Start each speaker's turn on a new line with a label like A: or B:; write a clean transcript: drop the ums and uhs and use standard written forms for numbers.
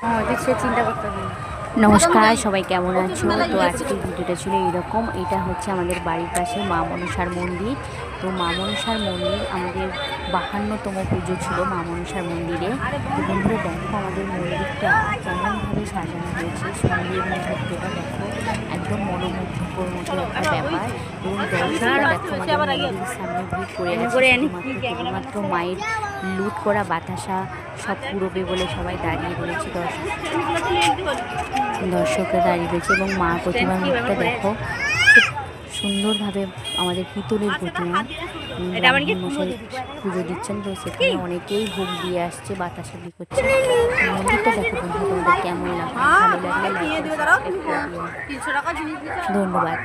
A: চিন্তা করতে হবে।
B: নমস্কার, সবাই কেমন আছো? তো আজকের ভিডিওটা ছিল এরকম। এটা হচ্ছে আমাদের বাড়ির পাশে মা মনসার মন্দির। তো মা মনসার মন্দির আমাদের 52তম পুজো ছিল মা মনসার মন্দিরে। তো বন্ধুরা দেখো আমাদের মন্দিরটা কেমনভাবে সাজানো হয়েছে, সন্ধ্যের মুহূর্তটা দেখো, একদম মনোমুগ্ধকর মতো একটা ব্যাপার। এবং দর্শকরা দেখো আমাদের মন্দিরের সামনে ভিড় করে আছে, শুধুমাত্র মায়ের লুট করা বাতাসা সব পুরোবে বলে সবাই দাঁড়িয়ে রয়েছে, দর্শকরা দাঁড়িয়ে রয়েছে। এবং মা প্রতিমার মুখটা দেখো, খুব সুন্দরভাবে আমাদের পিতলের প্রতিমা মশাই পুজো দিচ্ছেন। তো সেখানে অনেকেই ভোগ দিয়ে আসছে, বাতাসা দিয়ে করছে। মন্দিরটা দেখো বন্ধু, তোমাদের কেমন লাগে? ভালো লাগলে লাইক, ধন্যবাদ।